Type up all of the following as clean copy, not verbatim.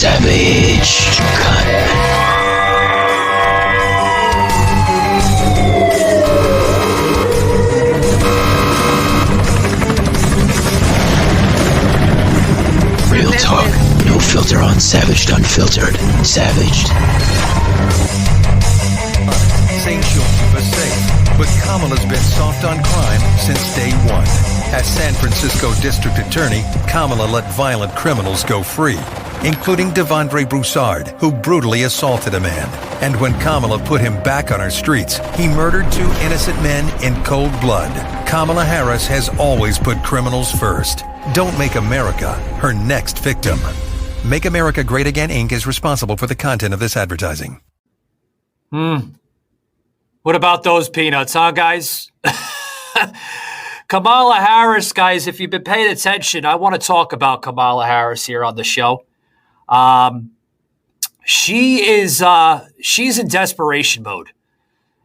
Savage Gun. Real talk, no filter on Savaged Unfiltered. Savaged. Saying she'll keep us safe, but Kamala's been soft on crime since day one. As San Francisco District Attorney, Kamala let violent criminals go free, including Devondre Broussard, who brutally assaulted a man. And when Kamala put him back on our streets, he murdered 2 innocent men in cold blood. Kamala Harris has always put criminals first. Don't make America her next victim. Make America Great Again, Inc. is responsible for the content of this advertising. What about those peanuts, huh, guys? Kamala Harris, guys, if you've been paying attention, I want to talk about Kamala Harris here on the show. She's in desperation mode.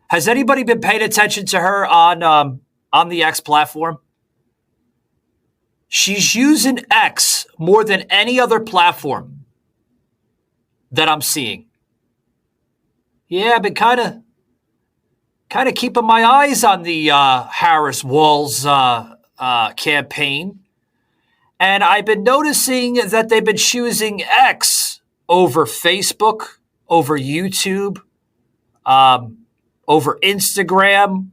Has anybody been paying attention to her on the X platform? She's using X more than any other platform that I'm seeing. Yeah, I've been kind of keeping my eyes on the Harris Walls campaign. And I've been noticing that they've been choosing X over Facebook, over YouTube, over Instagram,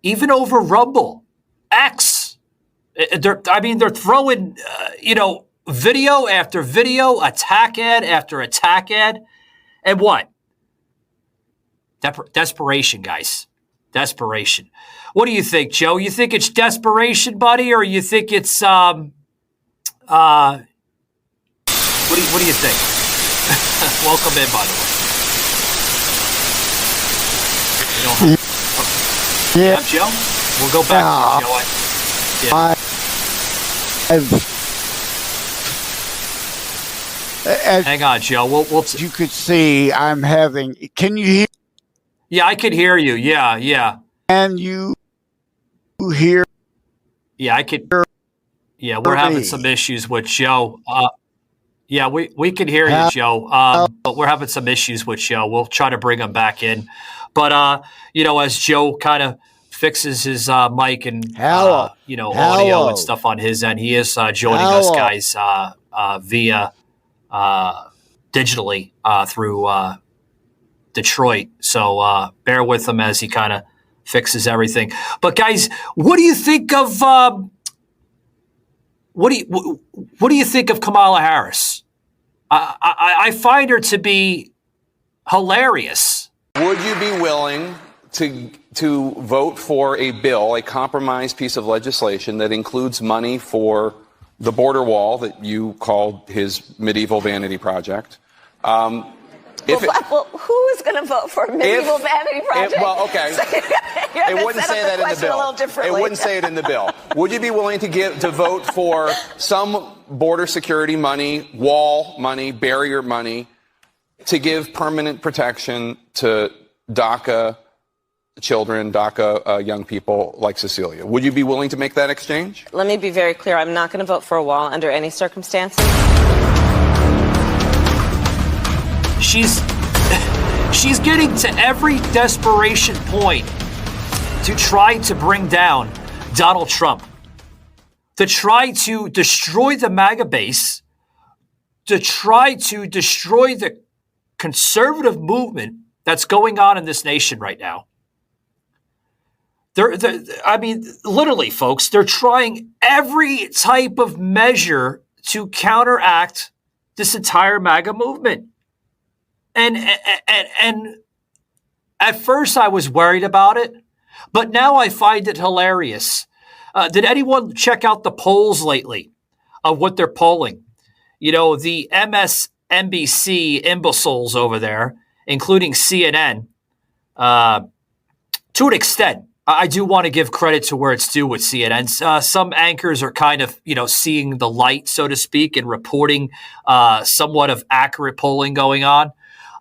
even over Rumble. X. They're throwing, video after video, attack ad after attack ad. And what? Desperation, guys. Desperation. What do you think, Joe? You think it's desperation, buddy, or you think it's what do you think? Welcome in, by the way. Yeah, Joe. We'll go back to Joe. Hang on, Joe. We'll you could see I'm having. Can you hear? Yeah, I can hear you. Yeah. And you hear? Yeah, I could. Yeah, we're having some issues with Joe. Yeah, we can hear you, Joe. But we're having some issues with Joe. We'll try to bring him back in. But as Joe kind of fixes his mic and audio and stuff on his end, he is joining us, guys, via digitally through Detroit. So bear with him as he kind of fixes everything. But guys, what do you think of what do you think of Kamala Harris? I find her to be hilarious. Would you be willing to vote for a bill, a compromise piece of legislation that includes money for the border wall that you called his medieval vanity project? Who is going to vote for a medieval vanity project? Okay. It wouldn't say that in the bill. It wouldn't say it in the bill. Would you be willing to vote for some border security money, wall money, barrier money, to give permanent protection to DACA children, DACA young people like Cecilia? Would you be willing to make that exchange? Let me be very clear. I'm not going to vote for a wall under any circumstances. She's getting to every desperation point to try to bring down Donald Trump, to try to destroy the MAGA base, to try to destroy the conservative movement that's going on in this nation right now. Literally, folks, they're trying every type of measure to counteract this entire MAGA movement. And at first I was worried about it, but now I find it hilarious. Did anyone check out the polls lately of what they're polling? The MSNBC imbeciles over there, including CNN, to an extent. I do want to give credit to where it's due with CNN. Some anchors are kind of, seeing the light, so to speak, and reporting somewhat of accurate polling going on.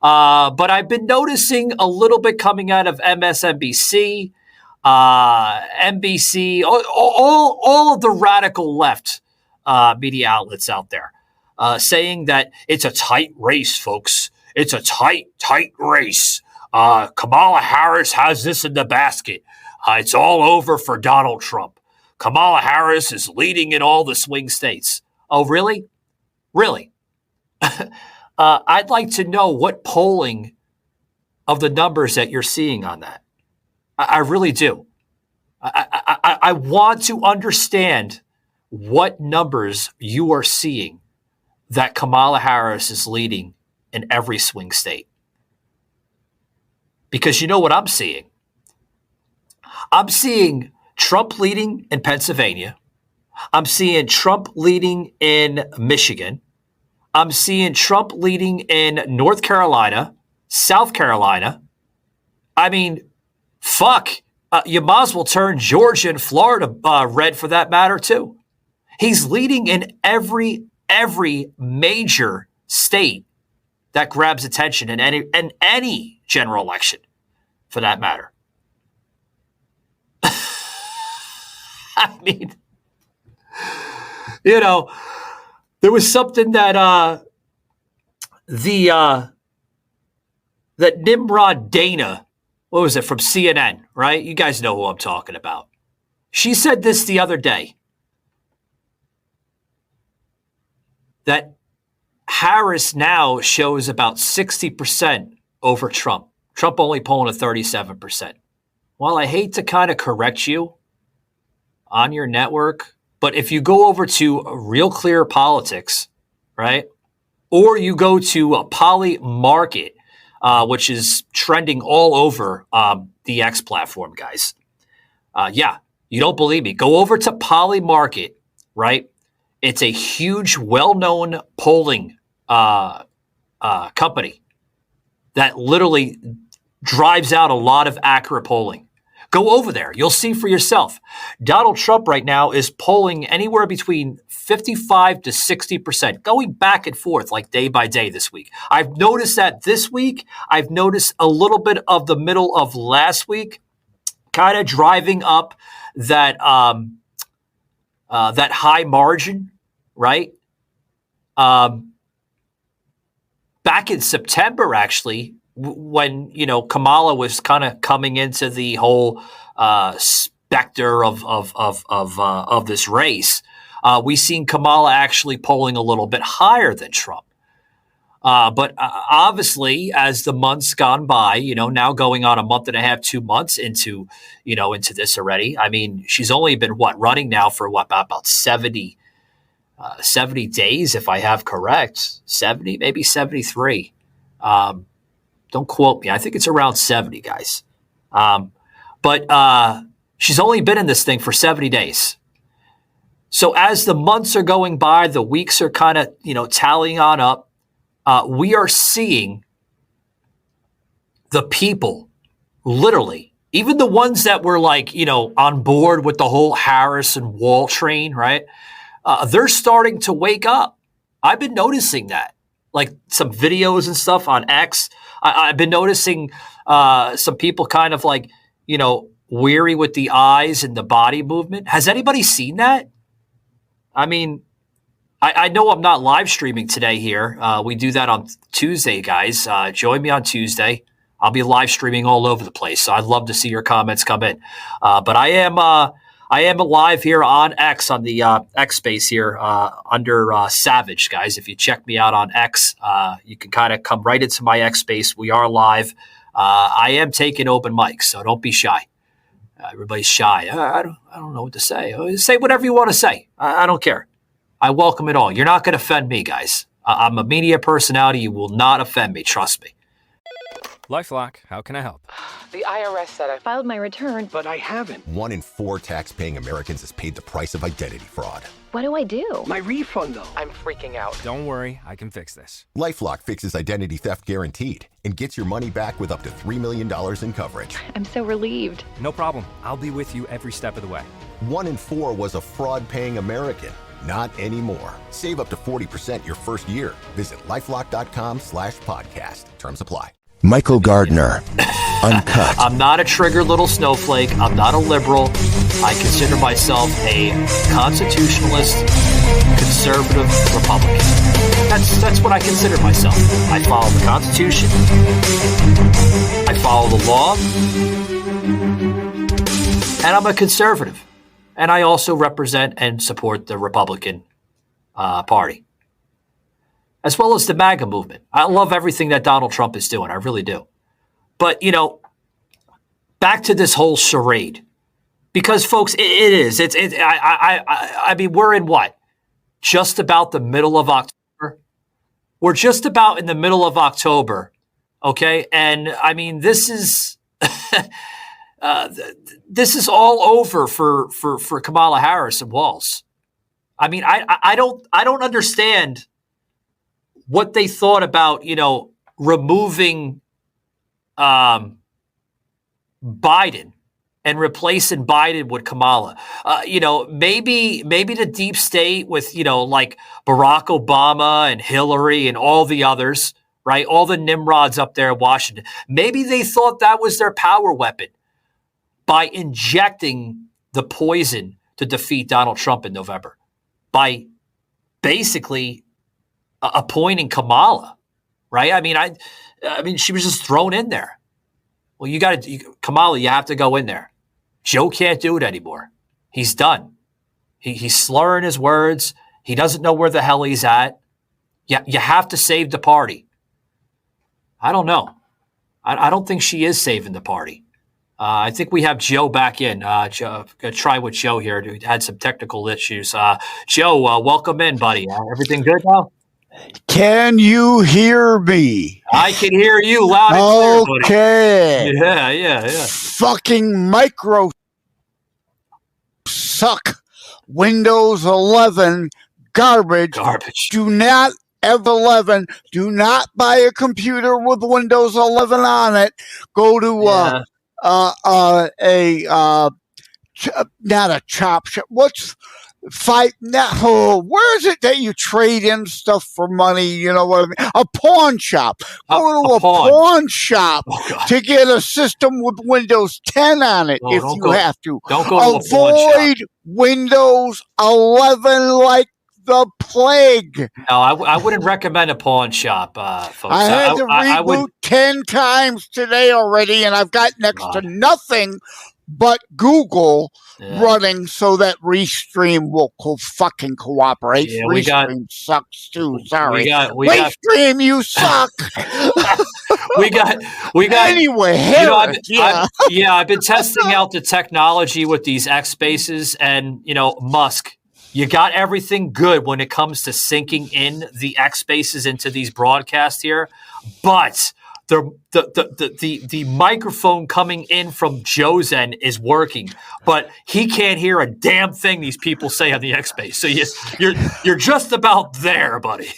But I've been noticing a little bit coming out of MSNBC, NBC, all of the radical left media outlets out there. saying that it's a tight race, folks. It's a tight race. Kamala Harris has this in the basket. It's all over for Donald Trump. Kamala Harris is leading in all the swing states. Oh, really? Really? I'd like to know what polling of the numbers that you're seeing on that. I really do. I want to understand what numbers you are seeing that Kamala Harris is leading in every swing state. Because you know what I'm seeing? I'm seeing Trump leading in Pennsylvania. I'm seeing Trump leading in Michigan. I'm seeing Trump leading in North Carolina, South Carolina. I mean, fuck. You might as well turn Georgia and Florida red for that matter, too. He's leading in every major state that grabs attention in any general election, for that matter. I mean, you know, there was something that that Nimrod Dana, what was it, from CNN, right? You guys know who I'm talking about. She said this the other day, that Harris now shows about 60% over Trump. Trump only polling at 37%. Well, I hate to kind of correct you on your network, but if you go over to Real Clear Politics, right, or you go to Poly Market, which is trending all over the X platform, guys. Yeah, you don't believe me. Go over to Poly Market, right? It's a huge, well-known polling company that literally drives out a lot of accurate polling. Go over there. You'll see for yourself. Donald Trump right now is polling anywhere between 55 to 60%, going back and forth like day by day this week. I've noticed that this week. I've noticed a little bit of the middle of last week, kind of driving up that that high margin, right? Back in September, actually, when, you know, Kamala was kind of coming into the whole specter of this race, we seen Kamala actually polling a little bit higher than Trump. But obviously, as the months gone by, you know, now going on a month and a half, 2 months into this already. I mean, she's only been running now for about 70 days, if I have correct, 70, maybe 73. Don't quote me. I think it's around 70, guys. But she's only been in this thing for 70 days. So as the months are going by, the weeks are kind of, tallying on up. We are seeing the people, literally, even the ones that were on board with the whole Harris and Wall train, right? They're starting to wake up. I've been noticing that. Like some videos and stuff on X. I've been noticing some people kind of weary with the eyes and the body movement. Has anybody seen that? I mean, I know I'm not live streaming today here. We do that on Tuesday, guys. Join me on Tuesday. I'll be live streaming all over the place. So I'd love to see your comments come in. But I am live here on X, on the X space here under Savage, guys. If you check me out on X, you can kind of come right into my X space. We are live. I am taking open mics, so don't be shy. Everybody's shy. I don't know what to say. Say whatever you want to say. I don't care. I welcome it all. You're not going to offend me, guys. I'm a media personality. You will not offend me. Trust me. LifeLock, how can I help? The IRS said I filed my return, but I haven't. 1 in 4 tax-paying Americans has paid the price of identity fraud. What do I do? My refund, though. I'm freaking out. Don't worry, I can fix this. LifeLock fixes identity theft guaranteed and gets your money back with up to $3 million in coverage. I'm so relieved. No problem. I'll be with you every step of the way. 1 in 4 was a fraud-paying American. Not anymore. Save up to 40% your first year. Visit LifeLock.com/podcast. Terms apply. Michael Gardner Uncut. I'm not a triggered little snowflake. I'm not a liberal. I consider myself a constitutionalist, conservative Republican. That's what I consider myself. I follow the Constitution. I follow the law. And I'm a conservative. And I also represent and support the Republican Party, as well as the MAGA movement. I love everything that Donald Trump is doing. I really do. But, back to this whole charade. Because, folks, it is. I mean, we're in what? Just about the middle of October? We're just about in the middle of October, okay? And, I mean, this is this is all over for Kamala Harris and Walz. I mean, I don't understand what they thought about, removing Biden and replacing Biden with Kamala. Maybe the deep state with, like Barack Obama and Hillary and all the others, right? All the Nimrods up there in Washington. Maybe they thought that was their power weapon by injecting the poison to defeat Donald Trump in November, by basically appointing Kamala, right? I mean, she was just thrown in there. Well, Kamala, you have to go in there. Joe can't do it anymore. He's done. He's slurring his words. He doesn't know where the hell he's at. You have to save the party. I don't know. I don't think she is saving the party. I think we have Joe back in. Try with Joe here. Who had some technical issues. Joe, welcome in, buddy. Everything good now? Can you hear me? I can hear you loud and clear, buddy. Okay. Yeah. Fucking micro suck. Windows 11 garbage. Do not buy a computer with Windows 11 on it. Go to not a chop shop. Where is it that you trade in stuff for money? You know what I mean? A pawn shop. Go to a pawn shop to get a system with Windows 10 on it if you have to. Don't go to a pawn shop. Avoid Windows 11 like the plague. No, I wouldn't recommend a pawn shop, folks. I had to reboot 10 times today already, and I've got next to nothing but Google running so that Restream will fucking cooperate. Yeah, Restream sucks too. Sorry. Restream, you suck. we got. Anyway, I've been testing out the technology with these X Spaces, and Musk. You got everything good when it comes to syncing in the X Spaces into these broadcasts here, but the microphone coming in from Joe's end is working, but he can't hear a damn thing these people say on the X Space. So you're just about there, buddy.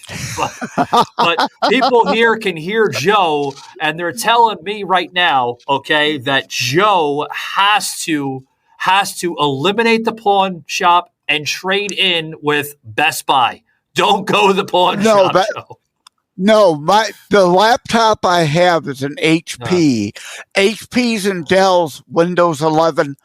But people here can hear Joe, and they're telling me right now, okay, that Joe has to eliminate the pawn shop and trade in with Best Buy. Don't go to the pawn shop, Joe. No, the laptop I have is an HP. HP's and Dell's Windows 11,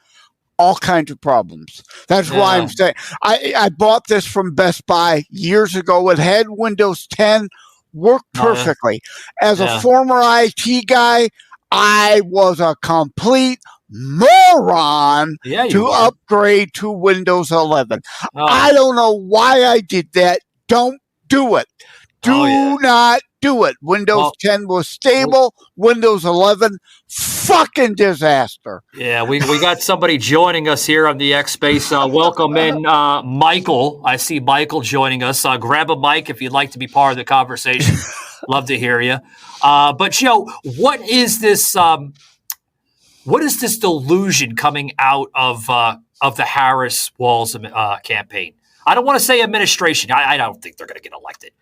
all kinds of problems. That's why I'm saying I bought this from Best Buy years ago. It had Windows 10, worked perfectly. As a former IT guy, I was a complete moron to upgrade to Windows 11. I don't know why I did that. Don't do it. Do not do it. Windows 10 was stable. Windows 11, fucking disaster. Yeah, we got somebody joining us here on the X Space. Welcome in, Michael. I see Michael joining us. Grab a mic if you'd like to be part of the conversation. Love to hear you. But Joe, what is this delusion coming out of the Harris-Walz campaign? I don't want to say administration. I don't think they're going to get elected.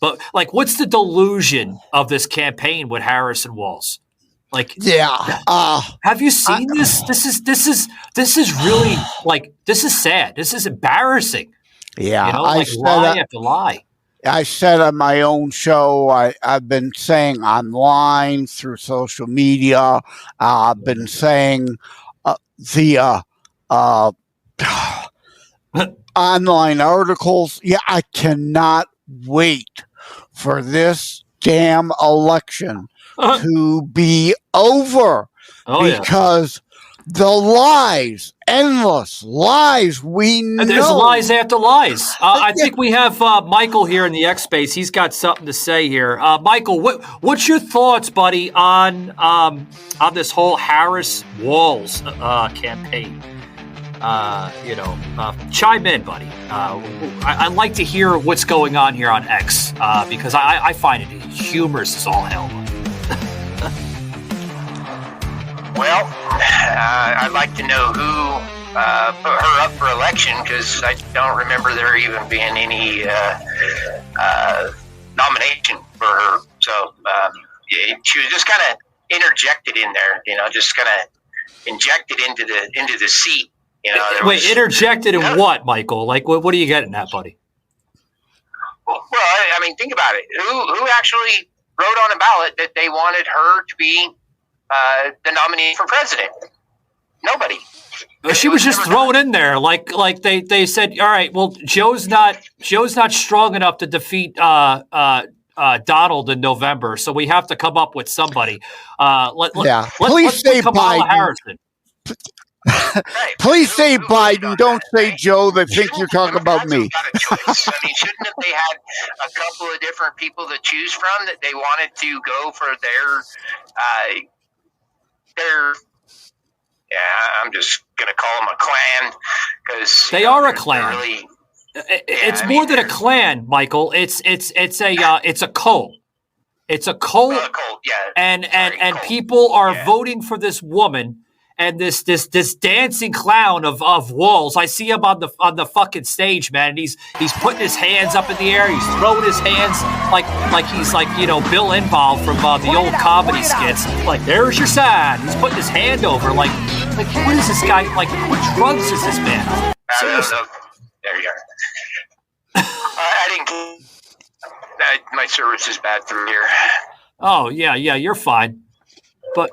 But what's the delusion of this campaign with Harris and Walz? Have you seen this? This is really this is sad. This is embarrassing. Yeah, lie after lie. I said on my own show, I've been saying online through social media, I've been saying the online articles. Yeah, I cannot wait for this damn election to be over because the lies, endless lies, we know. There's lies after lies. I think we have Michael here in the X Space. He's got something to say here. Michael, what's your thoughts, buddy, on this whole Harris Walls campaign? Chime in, buddy. I'd like to hear what's going on here on X because I find it humorous as all hell. Well, I'd like to know who put her up for election because I don't remember there even being any nomination for her. So she was just kind of interjected in there, just kind of injected into the seat. Wait, interjected in what, Michael? Like, what are you getting at, buddy? Well, I mean, think about it. Who actually wrote on a ballot that they wanted her to be the nominee for president? Nobody. She was just thrown in there, like they said. All right, well, Joe's not strong enough to defeat Donald in November, so we have to come up with somebody. Please say Biden. Harrison. Please say Biden. Don't say Joe. They think you're talking about me. I mean, shouldn't have they had a couple of different people to choose from that they wanted to go for their I'm just gonna call them a clan because they are a clan. Really, it's more than a clan, Michael. It's a cult. It's a cult. And people are voting for this woman. And this dancing clown of Walls, I see him on the fucking stage, man. And he's putting his hands up in the air. He's throwing his hands like he's Bill Inbal from the old comedy skits. Like, there's your sign. He's putting his hand over. Like what is this guy? Like, what drugs is this man? Seriously. There you are. I didn't. My service is bad through here. Oh yeah, you're fine, but.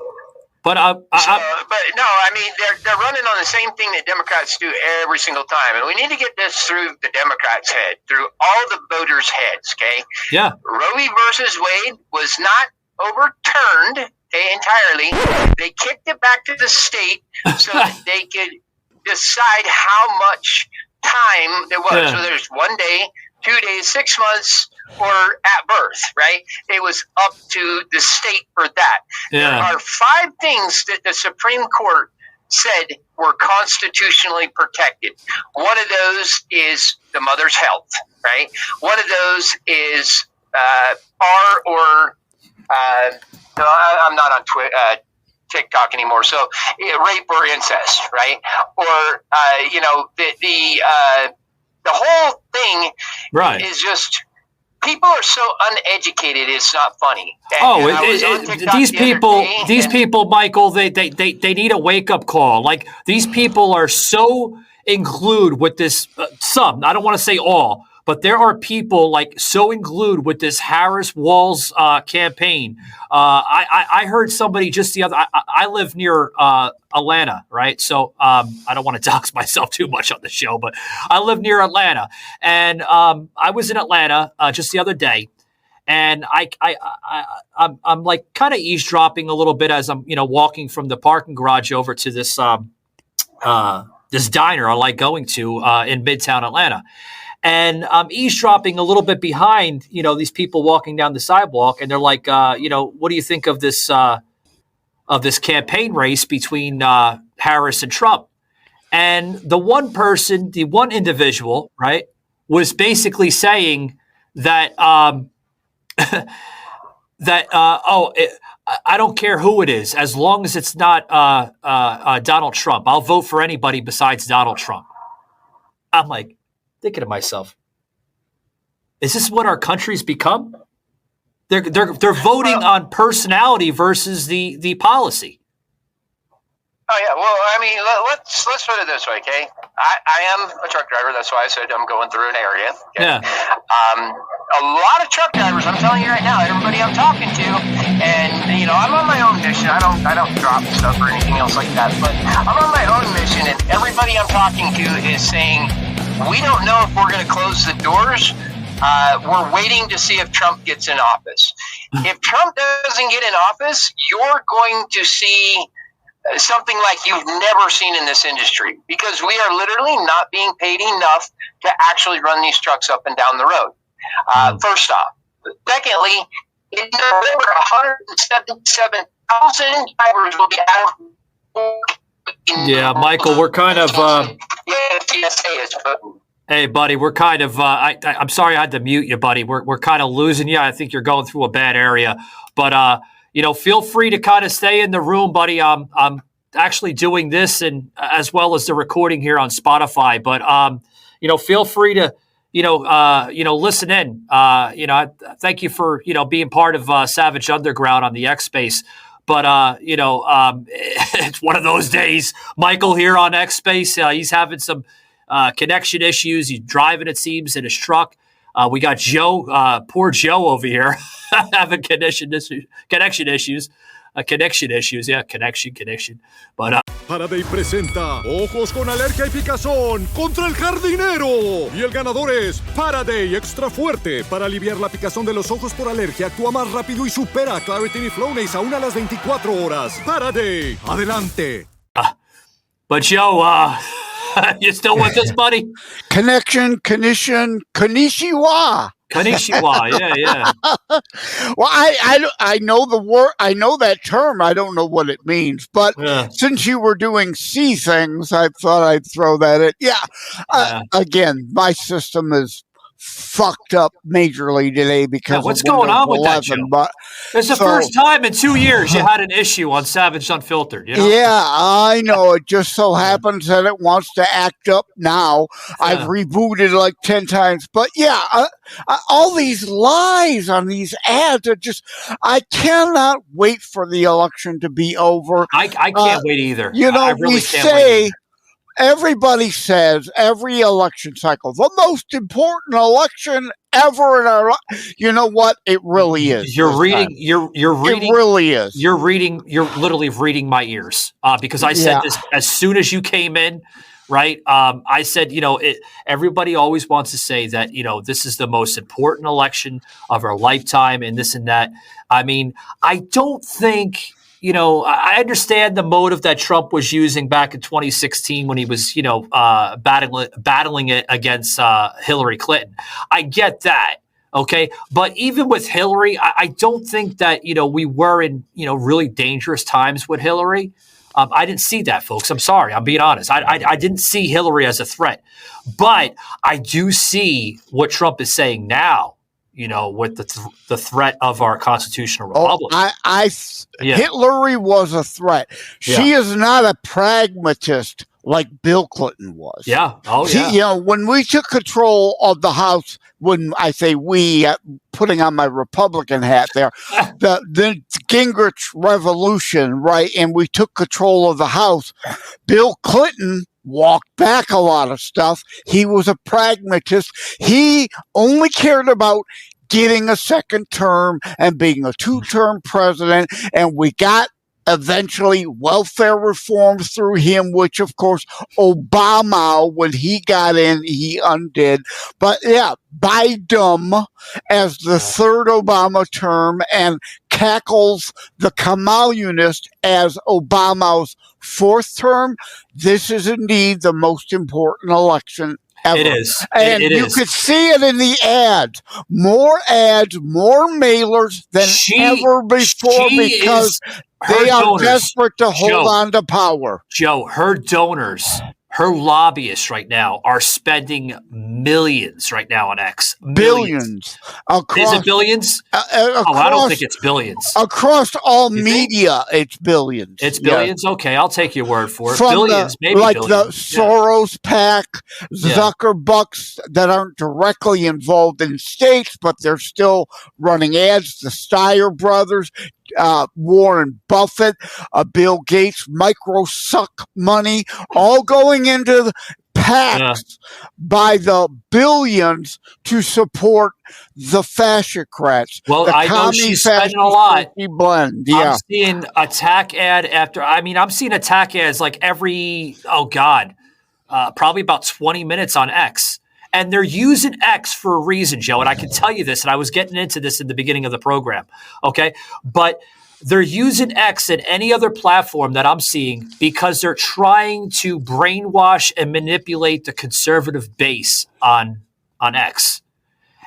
But no, I mean, they're running on the same thing that Democrats do every single time. And we need to get this through the Democrats' head, through all the voters' heads, okay? Yeah. Roe v. versus Wade was not overturned entirely. They kicked it back to the state so that they could decide how much time there was. Yeah. So there's 1 day, 2 days, 6 months, or at birth, right? It was up to the state for that. Yeah. There are 5 things that the Supreme Court said were constitutionally protected. One of those is the mother's health, right? One of those is I'm not on TikTok anymore, so rape or incest, right? Or the whole thing is just. People are so uneducated; it's not funny. These people, Michael, they need a wake up call. Like, these people are so inglued with this. Some, I don't want to say all, but there are people so inglued with this Harris Walls campaign. I heard somebody just the other. I live near Atlanta, right? So I don't want to dox myself too much on the show, but I live near Atlanta, and I was in Atlanta just the other day, and I'm like kind of eavesdropping a little bit as I'm walking from the parking garage over to this this diner I like going to in Midtown Atlanta. And I'm eavesdropping a little bit behind, these people walking down the sidewalk, and they're like, what do you think of this campaign race between Harris and Trump? And the one individual, right, was basically saying that I don't care who it is, as long as it's not Donald Trump. I'll vote for anybody besides Donald Trump. I'm like, thinking to myself, is this what our country's become? They're voting on personality versus the policy. Oh yeah, well, I mean, let's put it this way, okay? I am a truck driver. That's why I said I'm going through an area. Okay? Yeah. a lot of truck drivers, I'm telling you right now, everybody I'm talking to, and, you know, I'm on my own mission. I don't drop stuff or anything else like that, but I'm on my own mission, and everybody I'm talking to is saying, we don't know if we're going to close the doors. We're waiting to see if Trump gets in office. If Trump doesn't get in office, you're going to see something like you've never seen in this industry, because we are literally not being paid enough to actually run these trucks up and down the road. First off. Secondly, in November, 177,000 drivers will be out of work. Yeah, Michael, we're kind of... TSA is putting. Hey, buddy, we're kind of, I'm sorry I had to mute you, buddy. We're kind of losing you. I think you're going through a bad area. But, you know, feel free to kind of stay in the room, buddy. I'm actually doing this and as well as the recording here on Spotify. But, you know, feel free to, listen in. Thank you for, being part of Savage Underground on the X Space. But, it's one of those days. Michael here on X Space, he's having some connection issues. He's driving, it seems, in his truck. We got Joe, poor Joe over here, having connection issues. Connection. But Faraday presenta Ojos con Alergia y Picazón contra el jardinero. Y el ganador es Faraday Extra Fuerte. Para aliviar la picazón de los ojos por alergia, actúa más rápido y supera a Claritin y Flonase aún a las 24 horas. Faraday, adelante. But Joe, you still with us, buddy? Konnichiwa. Konnichiwa, yeah. Well, I know the word. I know that term. I don't know what it means. But since you were doing C things, I thought I'd throw that in. Yeah. Again, my system is fucked up majorly today because what's of going on Windows with 11, that, Joe? but it's the first time in 2 years you had an issue on Savage Unfiltered. You know? Yeah, I know. It just so happens that it wants to act up now. I've rebooted like 10 times. But yeah, all these lies on these ads are just, I cannot wait for the election to be over. I can't wait either. I really everybody says every election cycle, the most important election ever in our life. You know what? It really is. You're reading. It really is. You're literally reading my ears because I said this as soon as you came in. Right. I said, everybody always wants to say that, this is the most important election of our lifetime and this and that. I mean, I don't think. I understand the motive that Trump was using back in 2016 when he was, battling it against Hillary Clinton. I get that. Okay. But even with Hillary, I don't think that, we were in, really dangerous times with Hillary. I didn't see that, folks. I'm sorry. I'm being honest. I didn't see Hillary as a threat. But I do see what Trump is saying now. With the threat of our constitutional republic. Hillary was a threat. She is not a pragmatist like Bill Clinton was. Yeah. Oh, yeah. When we took control of the House, when I say we, putting on my Republican hat there, the Gingrich Revolution, right? And we took control of the House. Bill Clinton walked back a lot of stuff. He was a pragmatist. He only cared about getting a second term and being a two-term president. And we got eventually welfare reform through him, which of course Obama, when he got in, he undid. But yeah, Biden as the third Obama term and cackles the Kamalunist as Obama's fourth term. This is indeed the most important election ever. It is. And you could see it in the ads. More ads, more mailers than ever before because they are desperate to hold on to power. Joe, her donors, her lobbyists right now are spending millions right now on X. Billions. Is it billions? I don't think it's billions. Across all media, it's billions. It's billions? Yeah. Okay, I'll take your word for it. From billions, maybe like billions. The Soros PAC, Zuckerbucks that aren't directly involved in states, but they're still running ads. The Steyer brothers, Warren Buffett, Bill Gates, micro suck money, all going into PACs by the billions to support the fascicrats. Well, I know she's spending a lot. Blend. Yeah. I'm seeing attack ad after. I'm seeing attack ads like every, probably about 20 minutes on X. And they're using X for a reason, Joe. And I can tell you this, and I was getting into this in the beginning of the program. Okay. But they're using X and any other platform that I'm seeing because they're trying to brainwash and manipulate the conservative base on X.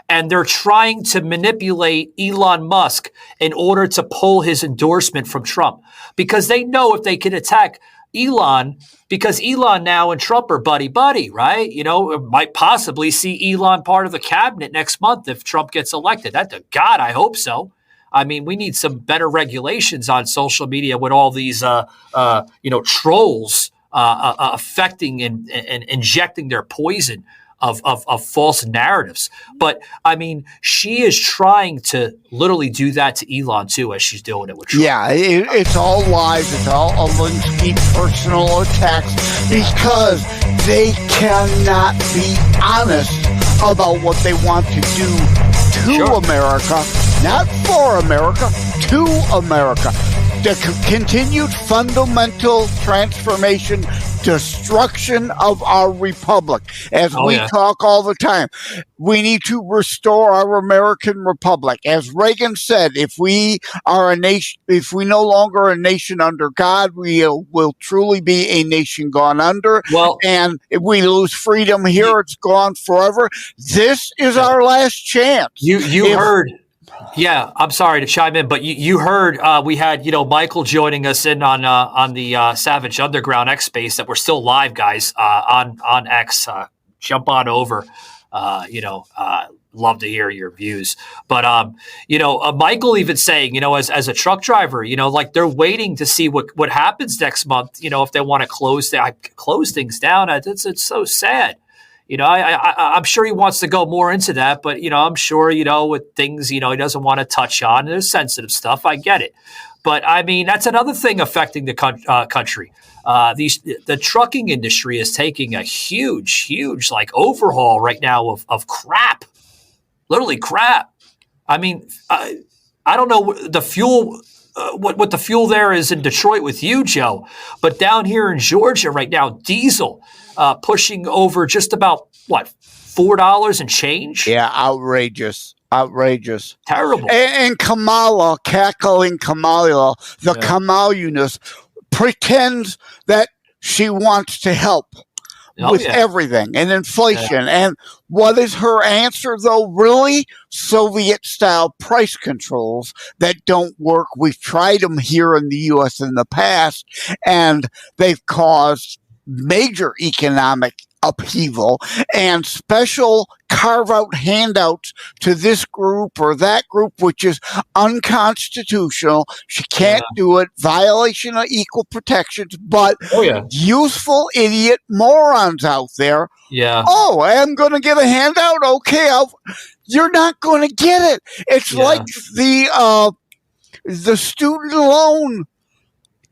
And they're trying to manipulate Elon Musk in order to pull his endorsement from Trump because they know if they can attack Elon, because Elon now and Trump are buddy-buddy, right? Might possibly see Elon part of the cabinet next month if Trump gets elected. God, I hope so. I mean, we need some better regulations on social media with all these, trolls affecting and injecting their poison of false narratives. But I mean, she is trying to literally do that to Elon too, as she's doing it with Trump. Yeah, it's all lies. It's all Alinsky personal attacks because they cannot be honest about what they want to do to America, not for America, to America. The continued fundamental transformation, destruction of our republic. As we talk all the time, we need to restore our American republic. As Reagan said, if we are a nation, if we no longer are a nation under God, we will truly be a nation gone under. And if we lose freedom here, it's gone forever. This is our last chance. You heard. Yeah, I'm sorry to chime in, but you heard we had Michael joining us in on the Savage Underground X space that we're still live, guys, on X. Jump on over. Love to hear your views. But Michael even saying, as a truck driver, like they're waiting to see what happens next month. If they want to close things down, it's so sad. I'm sure he wants to go more into that, but, I'm sure, with things, he doesn't want to touch on. There's sensitive stuff. I get it. But, I mean, that's another thing affecting the country. The trucking industry is taking a huge, overhaul right now of crap. Literally crap. I mean, I don't know the fuel, what the fuel there is in Detroit with you, Joe, but down here in Georgia right now, diesel pushing over just about, $4 and change? Yeah, outrageous. Terrible. And Kamala, cackling Kamala, the Kamalunas, pretends that she wants to help with everything and inflation. And what is her answer, though? Really? Soviet-style price controls that don't work. We've tried them here in the U.S. in the past, and they've caused major economic upheaval and special carve-out handouts to this group or that group, which is unconstitutional. She can't do it. Violation of equal protections, but useful idiot morons out there. Yeah. Oh, I'm going to get a handout? Okay, you're not going to get it. It's like the student loan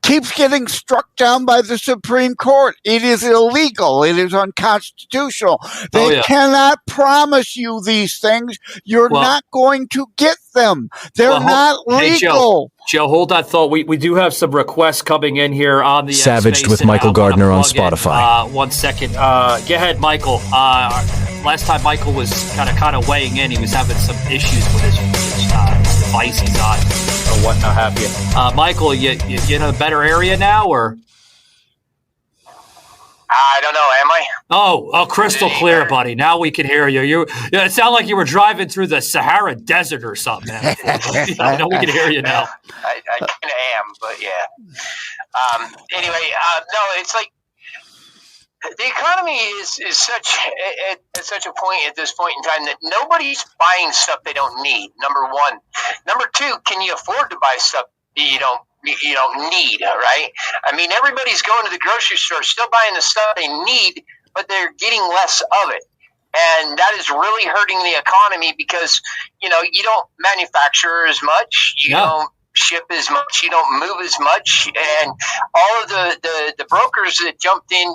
keeps getting struck down by the Supreme Court. It is illegal. It is unconstitutional. They cannot promise you these things. You're not going to get them. They're not legal. Hey, Joe, hold that thought. We do have some requests coming in here on the Savaged with Michael Gardner on Spotify. 1 second. Go ahead, Michael. Last time Michael was kind of weighing in, he was having some issues with his device he's on or whatnot have you. Michael, you in a better area now, or? I don't know. Am I? Oh, crystal clear, buddy. Now we can hear you. It sounded like you were driving through the Sahara Desert or something, man. I know we can hear you now. I kind of am, but yeah. Anyway, no, it's like the economy is such at such a point at this point in time that nobody's buying stuff they don't need. Number one. Number two, can you afford to buy stuff that you don't need, right? I mean, everybody's going to the grocery store, still buying the stuff they need, but they're getting less of it. And that is really hurting the economy because, you don't manufacture as much, you don't ship as much, you don't move as much. And all of the brokers that jumped in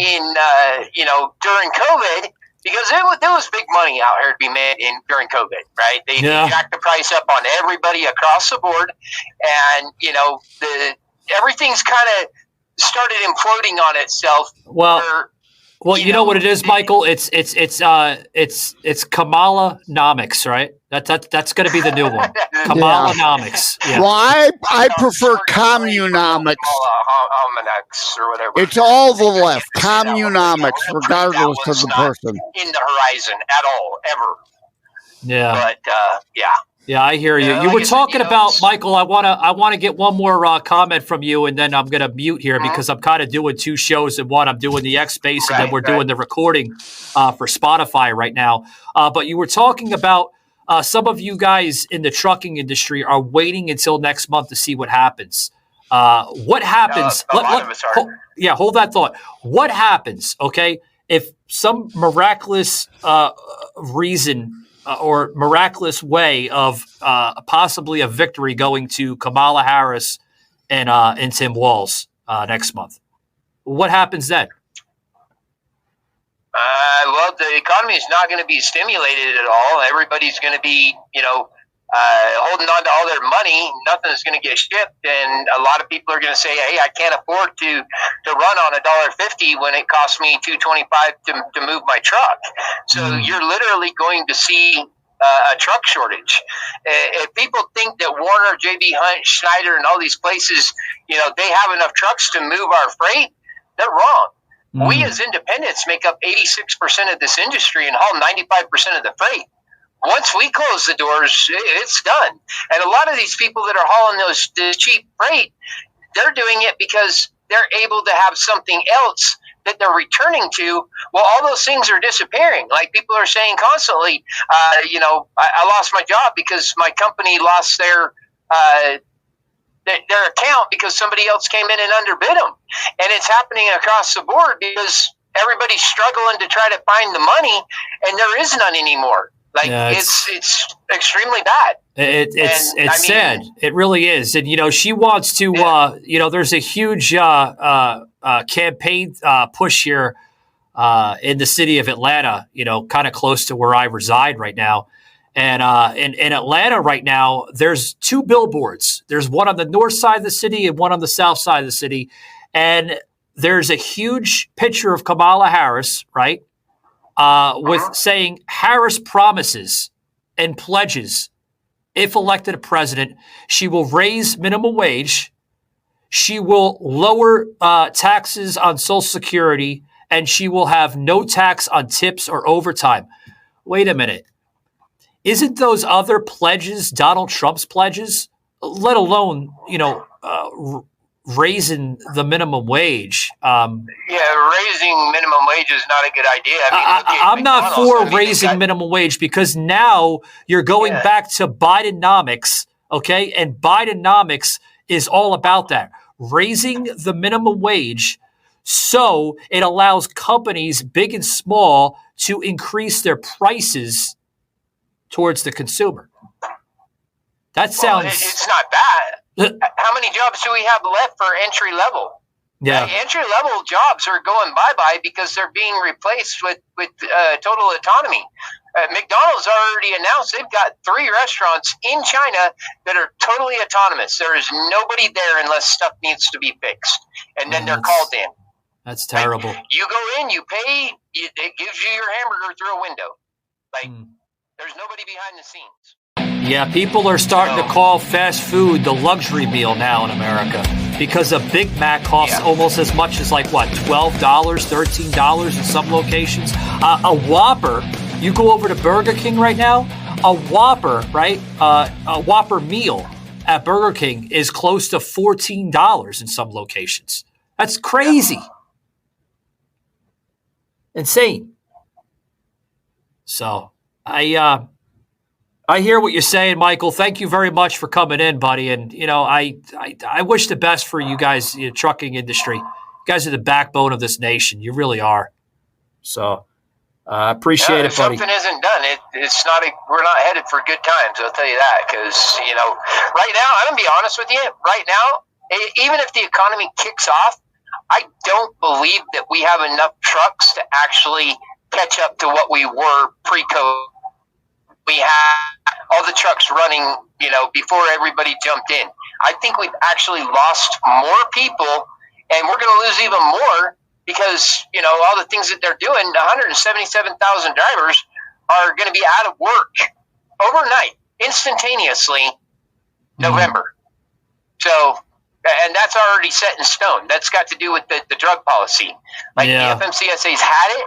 in during COVID, because there was big money out here to be made during COVID, right? They jacked the price up on everybody across the board, and everything's kind of started imploding on itself. Well, you know what it is, Michael? It's Kamala-nomics, right? That's going to be the new one. Kamala-nomics. Yeah. Well, I prefer communomics. Or whatever. It's all the left. Communomics, regardless of the person. In the horizon at all, ever. Yeah. But Yeah, I hear you. You were talking about, Michael, I want to get one more comment from you, and then I'm going to mute here because I'm kind of doing two shows in one. I'm doing the X Space, and then we're doing the recording for Spotify right now. But you were talking about some of you guys in the trucking industry are waiting until next month to see what happens. What happens? A lot of us are. Hold that thought. What happens, okay, if some miraculous reason or miraculous way of possibly a victory going to Kamala Harris and Tim Walz next month? What happens then? Well, the economy is not going to be stimulated at all. Everybody's going to be, holding on to all their money. Nothing's going to get shipped, and a lot of people are going to say, "Hey, I can't afford to run on $1.50 when it costs me $2.25 to move my truck." So you're literally going to see a truck shortage. If people think that Warner, J.B. Hunt, Schneider, and all these places, they have enough trucks to move our freight, they're wrong. We as independents make up 86% of this industry and haul 95% of the freight. Once we close the doors, it's done. And a lot of these people that are hauling the cheap freight, they're doing it because they're able to have something else that they're returning to. Well, all those things are disappearing. Like people are saying constantly, I lost my job because my company lost their account because somebody else came in and underbid them. And it's happening across the board because everybody's struggling to try to find the money, and there is none anymore. It's extremely bad. It's sad. It really is. And, she wants to, there's a huge campaign push here in the city of Atlanta, kind of close to where I reside right now. And in Atlanta right now, there's two billboards. There's one on the north side of the city and one on the south side of the city. And there's a huge picture of Kamala Harris, right? With saying Harris promises and pledges, if elected president, she will raise minimum wage, she will lower taxes on Social Security, and she will have no tax on tips or overtime. Wait a minute. Isn't those other pledges Donald Trump's pledges, let alone, raising the minimum wage? Raising minimum wage is not a good idea. I'm not for raising minimum wage because now you're going back to Bidenomics, okay? And Bidenomics is all about that. Raising the minimum wage so it allows companies, big and small, to increase their prices towards the consumer. That sounds... it's not bad. How many jobs do we have left for entry level? Yeah. Entry level jobs are going bye-bye because they're being replaced with total autonomy. McDonald's already announced they've got 3 restaurants in China that are totally autonomous. There is nobody there unless stuff needs to be fixed. And then they're called in. That's terrible. You go in, you pay, it gives you your hamburger through a window. There's nobody behind the scenes. Yeah, people are starting to call fast food the luxury meal now in America because a Big Mac costs almost as much as $12, $13 in some locations. A Whopper, you go over to Burger King right now, a Whopper, right? A Whopper meal at Burger King is close to $14 in some locations. That's crazy. Insane. So I hear what you're saying, Michael. Thank you very much for coming in, buddy. And, I wish the best for you guys in the trucking industry. You guys are the backbone of this nation. You really are. So I appreciate it, buddy. Something isn't done. We're not headed for good times. I'll tell you that. Because, right now, I'm going to be honest with you. Right now, even if the economy kicks off, I don't believe that we have enough trucks to actually catch up to what we were pre-COVID. We had all the trucks running, before everybody jumped in. I think we've actually lost more people, and we're going to lose even more because, all the things that they're doing, 177,000 drivers are going to be out of work overnight, instantaneously, November. So, and that's already set in stone. That's got to do with the drug policy. The FMCSA's had it,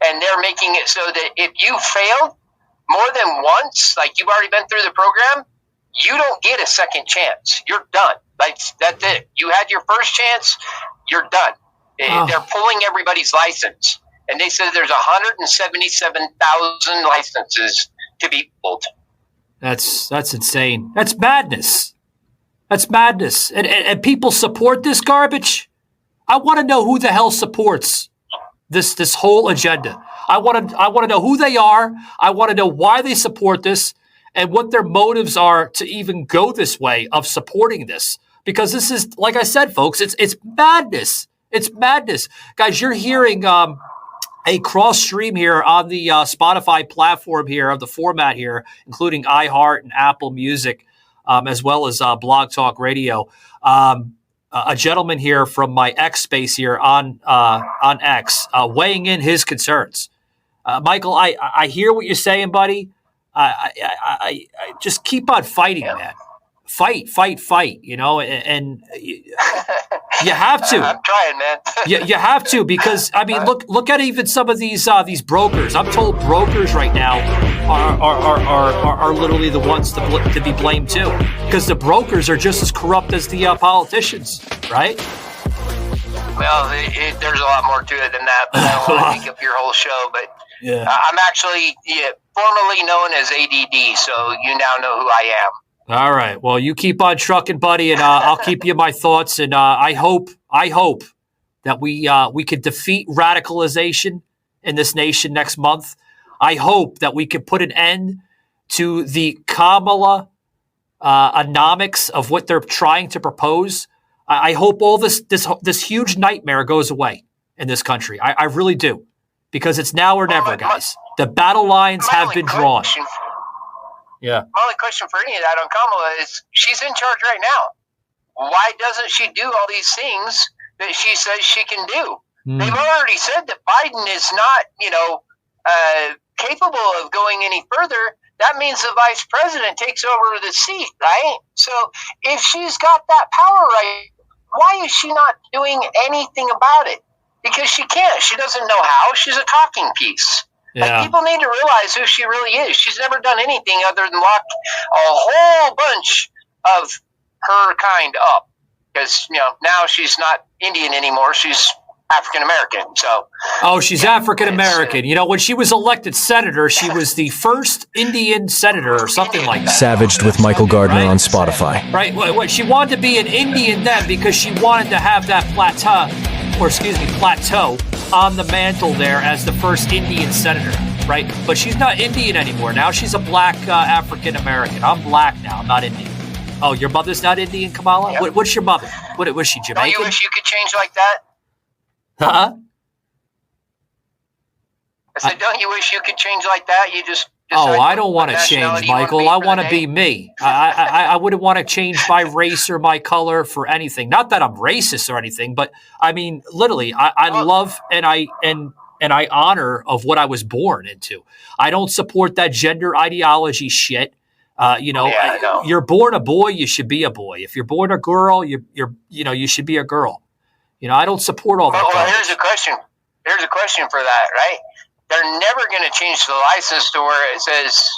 and they're making it so that if you fail more than once, like you've already been through the program, you don't get a second chance. You're done. That's it. You had your first chance, you're done. They're pulling everybody's license. And they said there's 177,000 licenses to be pulled. That's insane. That's madness. That's madness. And people support this garbage. I want to know who the hell supports this whole agenda. I want to know who they are. I want to know why they support this and what their motives are to even go this way of supporting this. Because this is, like I said, folks, it's madness. It's madness. Guys, you're hearing a cross stream here on the Spotify platform here of the format here, including iHeart and Apple Music, as well as Blog Talk Radio. A gentleman here from my X space here on X weighing in his concerns. Michael, I hear what you're saying, buddy. I just keep on fighting, man. Fight, and you have to. I'm trying, man. You have to, because I mean, look at even some of these brokers. I'm told brokers right now are literally the ones to be blamed too, because the brokers are just as corrupt as the politicians, right? Well, there's a lot more to it than that, but I don't want to take up your whole show. But I'm actually formerly known as ADD, so you now know who I am. All right. Well, you keep on trucking, buddy, and I'll keep you my thoughts. And I hope that we could defeat radicalization in this nation next month. I hope that we could put an end to the Kamala anomics of what they're trying to propose. I hope all this huge nightmare goes away in this country. I really do, because it's now or never, guys. The battle lines have been drawn. Yeah. My only question for any of that on Kamala is, she's in charge right now. Why doesn't she do all these things that she says she can do? They've already said that Biden is not, capable of going any further. That means the vice president takes over the seat, right? So if she's got that power right, why is she not doing anything about it? Because she can't. She doesn't know how. She's a talking piece. Yeah. People need to realize who she really is. She's never done anything other than lock a whole bunch of her kind up. Because, now she's not Indian anymore. She's African American. So. She's African American. When she was elected senator, she was the first Indian senator or something like that. Savaged with Michael Gardner on Spotify. Right. What she wanted to be an Indian then because she wanted to have that plateau on the mantle there as the first Indian senator, right? But she's not Indian anymore. Now she's a black African American. I'm black now. I'm not Indian. Oh, your mother's not Indian, Kamala? Yep. What's your mother? Was she Jamaican? Don't you wish you could change like that? Huh? I said, don't you wish you could change like that? You just I don't want to change, Michael. I want to be me. I wouldn't want to change my race or my color for anything. Not that I'm racist or anything, but I mean, literally, I love and I honor of what I was born into. I don't support that gender ideology shit. You're born a boy, you should be a boy. If you're born a girl, you should be a girl. I don't support all that. Well, here's a question. Here's a question for that, right? They're never going to change the license to where it says,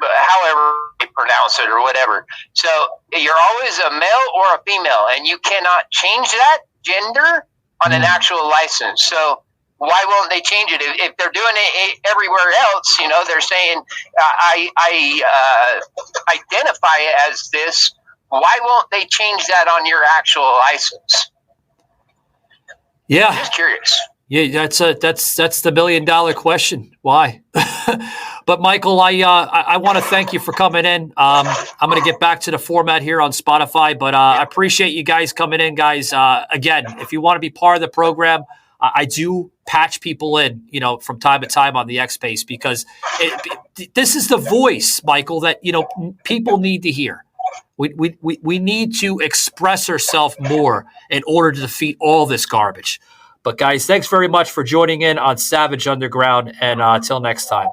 however they pronounce it or whatever. So you're always a male or a female, and you cannot change that gender on an actual license. So why won't they change it? If they're doing it everywhere else, they're saying, I identify as this. Why won't they change that on your actual license? Yeah. I'm just curious. Yeah, that's the $1 million question. Why? But Michael, I want to thank you for coming in. I'm going to get back to the format here on Spotify, but I appreciate you guys coming in, guys. Again, if you want to be part of the program, I do patch people in, from time to time on the X-Space because this is the voice, Michael, that people need to hear. We need to express ourselves more in order to defeat all this garbage. But guys, thanks very much for joining in on Savage Underground, and until next time.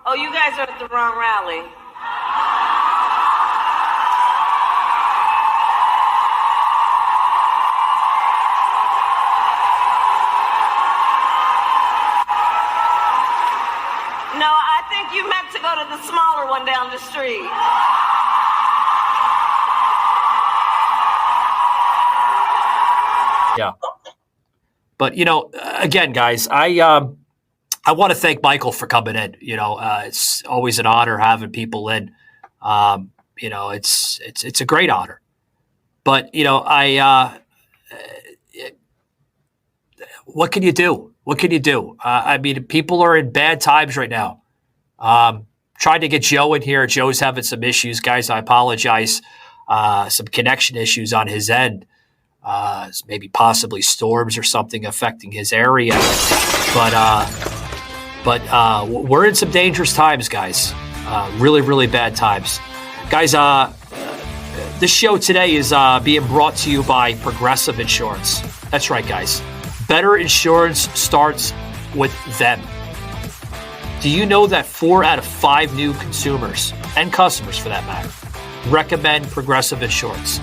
Oh, you guys are at the wrong rally. No, I think you meant to go to the smaller one down the street. Yeah. But, again, guys, I want to thank Michael for coming in. It's always an honor having people in. It's a great honor. But, what can you do? What can you do? People are in bad times right now. Tried to get Joe in here. Joe's having some issues. Guys, I apologize. Some connection issues on his end. Maybe possibly storms or something affecting his area. But we're in some dangerous times, guys. Really, really bad times. Guys, this show today is being brought to you by Progressive Insurance. That's right, guys. Better insurance starts with them. Do you know that 4 out of 5 new consumers, and customers for that matter, recommend Progressive Insurance?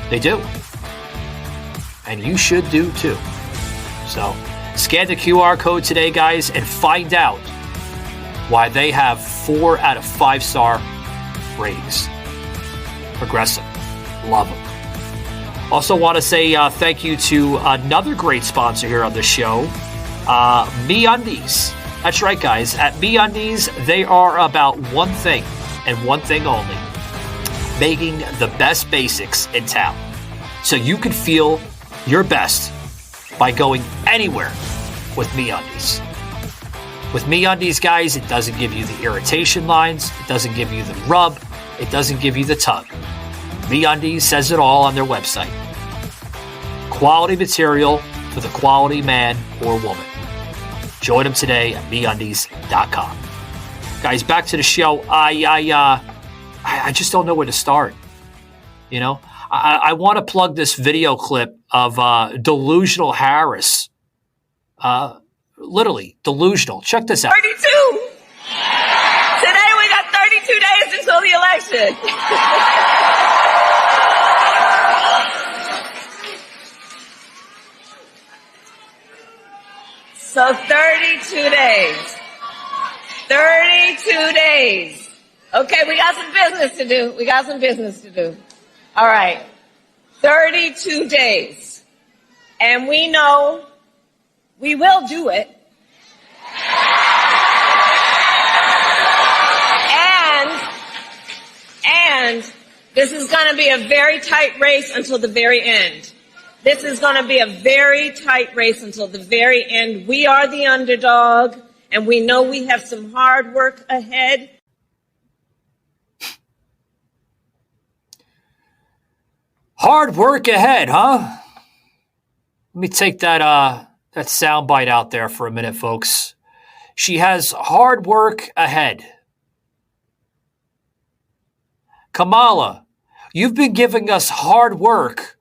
They do. And you should do too. So scan the QR code today, guys, and find out why they have 4 out of 5-star ratings. Progressive. Love them. Also want to say thank you to another great sponsor here on the show, MeUndies. That's right, guys. At MeUndies, they are about one thing and one thing only: making the best basics in town, so you can feel your best by going anywhere with MeUndies. With MeUndies, guys, it doesn't give you the irritation lines, it doesn't give you the rub, it doesn't give you the tug. MeUndies says it all on their website. Quality material for the quality man or woman. Join them today at MeUndies.com. Guys, back to the show. I just don't know where to start. I want to plug this video clip of Delusional Harris. Literally, delusional. Check this out. 32! Today we got 32 days until the election. So 32 days. 32 days. Okay, we got some business to do. All right. 32 days. And we know we will do it. And this is going to be a very tight race until the very end. This is going to be a very tight race until the very end. We are the underdog, and we know we have some hard work ahead. Hard work ahead, huh? Let me take that soundbite out there for a minute, folks. She has hard work ahead. Kamala, you've been giving us hard work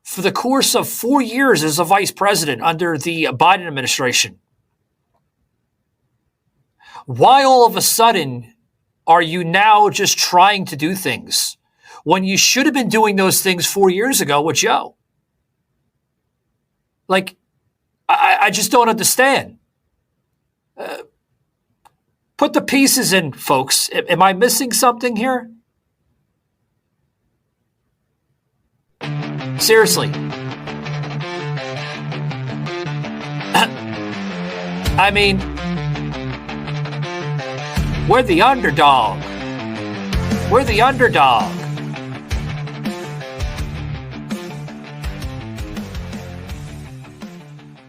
for the course of 4 years as a vice president under the Biden administration. Why all of a sudden are you now just trying to do things when you should have been doing those things 4 years ago with Joe? I just don't understand. Put the pieces in, folks. Am I missing something here? Seriously. I mean, we're the underdog. We're the underdog.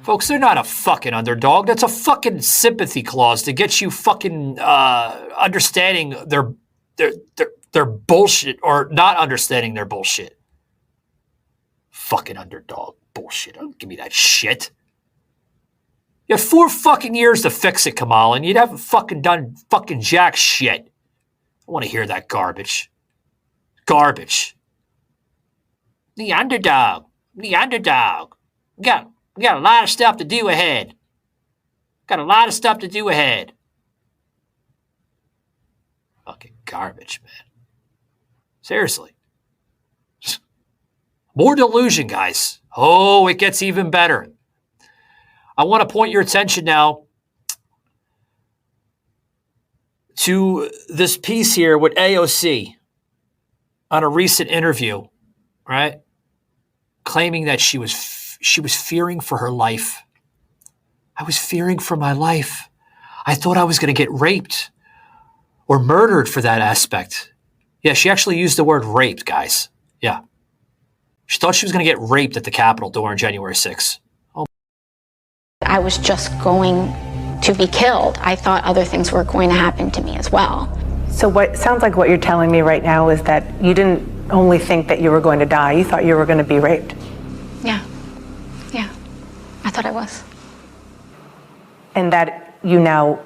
Folks, they're not a fucking underdog. That's a fucking sympathy clause to get you fucking understanding their bullshit or not understanding their bullshit. Fucking underdog bullshit. Don't give me that shit. You had 4 fucking years to fix it, Kamal, and you'd haven't fucking done fucking jack shit. I want to hear that garbage. Garbage. The underdog. The underdog. We got a lot of stuff to do ahead. Got a lot of stuff to do ahead. Fucking garbage, man. Seriously. More delusion, guys. Oh, it gets even better. I want to point your attention now to this piece here with AOC on a recent interview, right? Claiming that she was fearing for her life. I was fearing for my life. I thought I was going to get raped or murdered for that aspect. Yeah, she actually used the word raped, guys. Yeah. She thought she was going to get raped at the Capitol during January 6th. Oh. I was just going to be killed. I thought other things were going to happen to me as well. So what sounds like what you're telling me right now is that you didn't only think that you were going to die, you thought you were going to be raped. Yeah. I thought I was. And that you now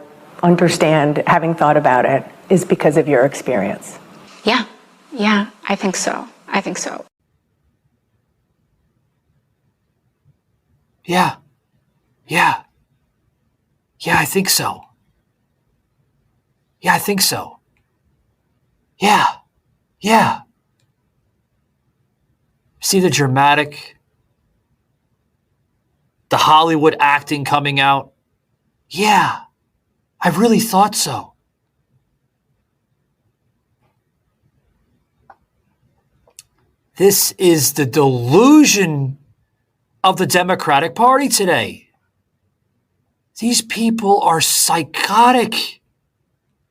understand, having thought about it, is because of your experience. Yeah, I think so. Yeah, I think so. Yeah. See the dramatic, the Hollywood acting coming out? Yeah, I really thought so. This is the delusion of the Democratic Party today. These people are psychotic.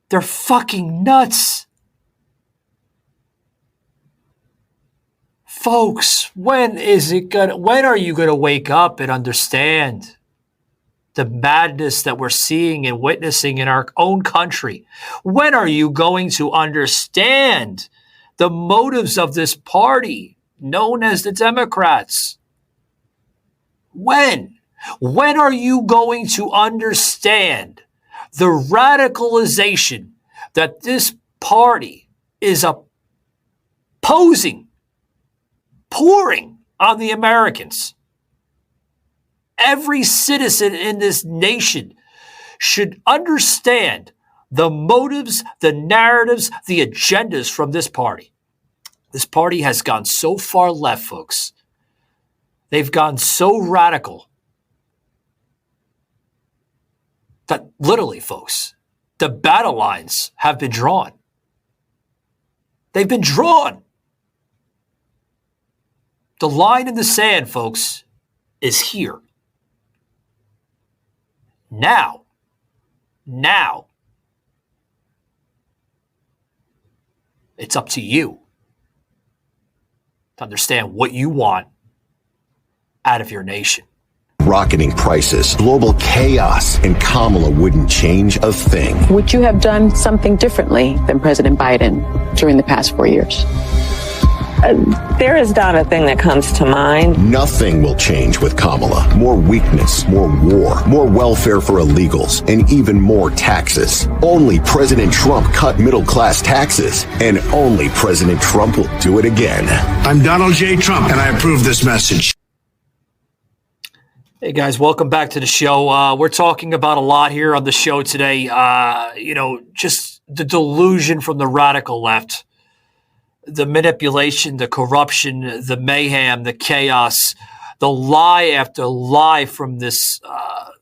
They're fucking nuts. Folks, when are you going to wake up and understand the madness that we're seeing and witnessing in our own country? When are you going to understand the motives of this party known as the Democrats? When? When are you going to understand the radicalization that this party is opposing, pouring on the Americans? Every citizen in this nation should understand the motives, the narratives, the agendas from this party. This party has gone so far left, folks. They've gone so radical that literally, folks, the battle lines have been drawn. They've been drawn. The line in the sand, folks, is here. Now, it's up to you to understand what you want out of your nation. Rocketing prices, global chaos, and Kamala wouldn't change a thing. Would you have done something differently than President Biden during the past 4 years? There is not a thing that comes to mind. Nothing will change with Kamala. More weakness, more war, more welfare for illegals, and even more taxes. Only President Trump cut middle-class taxes, and only President Trump will do it again. I'm Donald J. Trump, and I approve this message. Hey guys, welcome back to the show. We're talking about a lot here on the show today. Just the delusion from the radical left, the manipulation, the corruption, the mayhem, the chaos, the lie after lie from this, I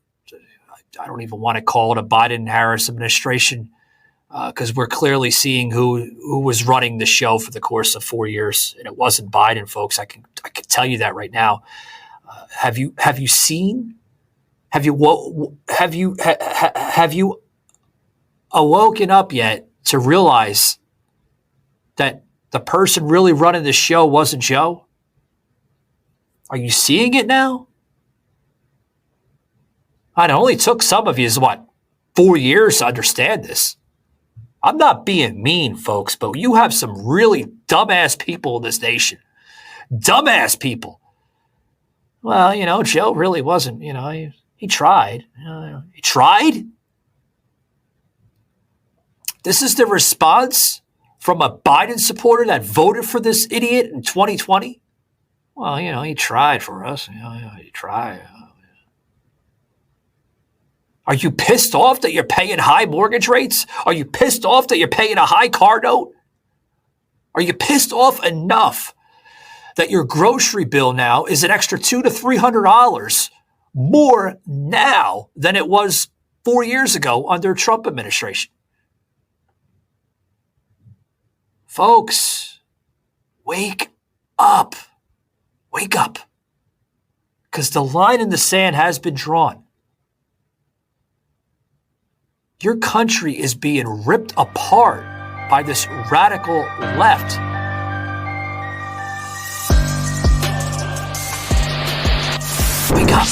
don't even want to call it a Biden-Harris administration, because we're clearly seeing who was running the show for the course of 4 years, and it wasn't Biden, folks. I can tell you that right now. Have you awoken up yet to realize that the person really running the show wasn't Joe? Are you seeing it now? It only took some of you, 4 years to understand this. I'm not being mean, folks, but you have some really dumbass people in this nation. Dumbass people. Well, Joe really wasn't, he tried. He tried? This is the response from a Biden supporter that voted for this idiot in 2020? Well, he tried for us. He tried. Are you pissed off that you're paying high mortgage rates? Are you pissed off that you're paying a high car note? Are you pissed off enough that your grocery bill now is an extra $200 to $300 more now than it was 4 years ago under Trump administration? Folks, wake up. Wake up. Because the line in the sand has been drawn. Your country is being ripped apart by this radical left. Wake up.